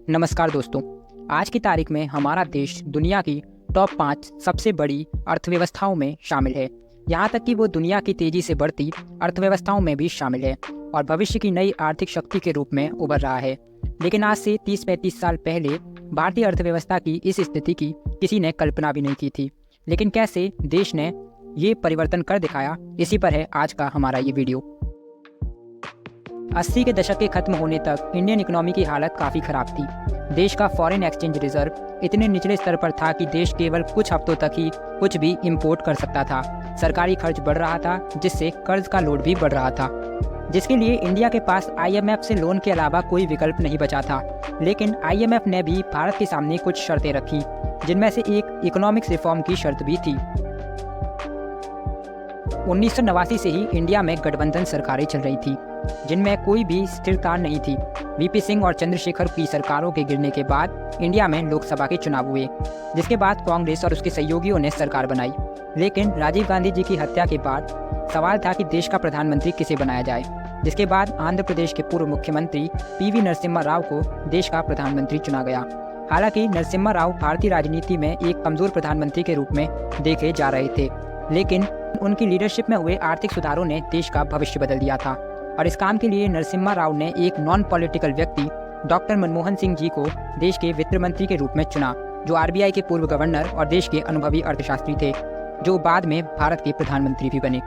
नमस्कार दोस्तों। आज की तारीख में हमारा देश दुनिया की टॉप 5 सबसे बड़ी अर्थव्यवस्थाओं में शामिल है। यहाँ तक कि वो दुनिया की तेजी से बढ़ती अर्थव्यवस्थाओं में भी शामिल है और भविष्य की नई आर्थिक शक्ति के रूप में उभर रहा है। लेकिन आज से 30-35 साल पहले भारतीय अर्थव्यवस्था की इस स्थिति की किसी ने कल्पना भी नहीं की थी। लेकिन कैसे देश ने ये परिवर्तन कर दिखाया, इसी पर है आज का हमारा ये वीडियो। 80 के दशक के खत्म होने तक इंडियन इकोनॉमी की हालत काफ़ी ख़राब थी। देश का फॉरेन एक्सचेंज रिजर्व इतने निचले स्तर पर था कि देश केवल कुछ हफ्तों तक ही कुछ भी इंपोर्ट कर सकता था। सरकारी खर्च बढ़ रहा था, जिससे कर्ज का लोड भी बढ़ रहा था, जिसके लिए इंडिया के पास IMF से लोन के अलावा कोई विकल्प नहीं बचा था। लेकिन IMF ने भी भारत के सामने कुछ शर्तें रखी, जिनमें से एक इकोनॉमिक्स रिफॉर्म की शर्त भी थी। 1989 से ही इंडिया में गठबंधन सरकारें चल रही थी, जिनमें कोई भी स्थिरता नहीं थी। VP सिंह और चंद्रशेखर की सरकारों के गिरने के बाद इंडिया में लोकसभा के चुनाव हुए, जिसके बाद कांग्रेस और उसके सहयोगियों ने सरकार बनाई। लेकिन राजीव गांधी जी की हत्या के बाद सवाल था कि देश का प्रधानमंत्री किसे बनाया जाए, जिसके बाद आंध्र प्रदेश के पूर्व मुख्यमंत्री PV नरसिम्हा राव को देश का प्रधानमंत्री चुना गया। हालांकि नरसिम्हा राव भारतीय राजनीति में एक कमजोर प्रधानमंत्री के रूप में देखे जा रहे थे, लेकिन उनकी लीडरशिप में हुए आर्थिक सुधारों ने देश का भविष्य बदल दिया था। और इस काम के लिए नरसिम्हा राव ने एक नॉन पॉलिटिकल व्यक्ति डॉक्टर मनमोहन सिंह जी को देश के वित्त मंत्री के रूप में चुना, जो RBI के पूर्व गवर्नर और देश के अनुभवी अर्थशास्त्री थे, जो बाद में भारत के प्रधानमंत्री भी बने।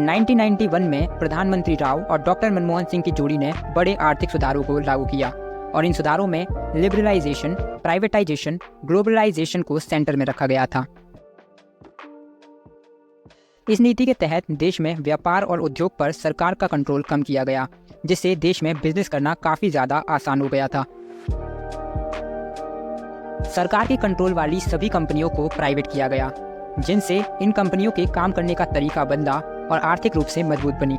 1991 में प्रधानमंत्री राव और डॉक्टर मनमोहन सिंह की जोड़ी ने बड़े आर्थिक सुधारों को लागू किया और इन सुधारों में लिबरलाइजेशन, प्राइवेटाइजेशन, ग्लोबलाइजेशन को सेंटर में रखा गया था। इस नीति के तहत देश में व्यापार और उद्योग पर सरकार का कंट्रोल कम किया गया, जिससे देश में बिजनेस करना काफ़ी ज़्यादा आसान हो गया था। सरकार के कंट्रोल वाली सभी कंपनियों को प्राइवेट किया गया, जिनसे इन कंपनियों के काम करने का तरीका बदला और आर्थिक रूप से मजबूत बनी।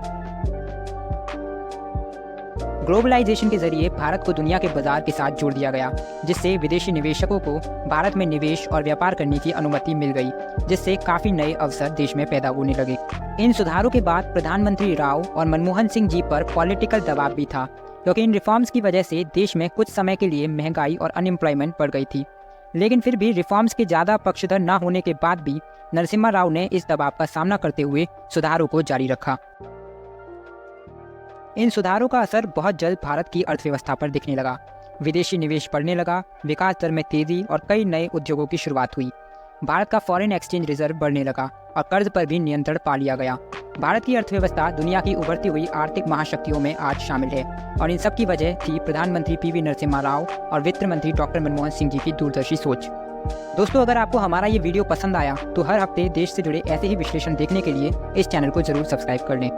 ग्लोबलाइजेशन के जरिए भारत को दुनिया के बाजार के साथ जोड़ दिया गया, जिससे विदेशी निवेशकों को भारत में निवेश और व्यापार करने की अनुमति मिल गई, जिससे काफ़ी नए अवसर देश में पैदा होने लगे। इन सुधारों के बाद प्रधानमंत्री राव और मनमोहन सिंह जी पर पॉलिटिकल दबाव भी था, क्योंकि इन रिफॉर्म्स की वजह से देश में कुछ समय के लिए महंगाई और अनएम्प्लॉयमेंट बढ़ गई थी। लेकिन फिर भी रिफॉर्म्स के ज़्यादा पक्षधर न होने के बाद भी नरसिम्हा राव ने इस दबाव का सामना करते हुए सुधारों को जारी रखा। इन सुधारों का असर बहुत जल्द भारत की अर्थव्यवस्था पर दिखने लगा। विदेशी निवेश बढ़ने लगा, विकास दर में तेजी और कई नए उद्योगों की शुरुआत हुई। भारत का फॉरेन एक्सचेंज रिजर्व बढ़ने लगा और कर्ज पर भी नियंत्रण पा लिया गया। भारत की अर्थव्यवस्था दुनिया की उभरती हुई आर्थिक महाशक्तियों में आज शामिल है और इन सब की वजह थी प्रधानमंत्री PV नरसिम्हा राव और वित्त मंत्री डॉक्टर मनमोहन सिंह जी की दूरदर्शी सोच। दोस्तों, अगर आपको हमारा ये वीडियो पसंद आया तो हर हफ्ते देश से जुड़े ऐसे ही विश्लेषण देखने के लिए इस चैनल को जरूर सब्सक्राइब कर लें।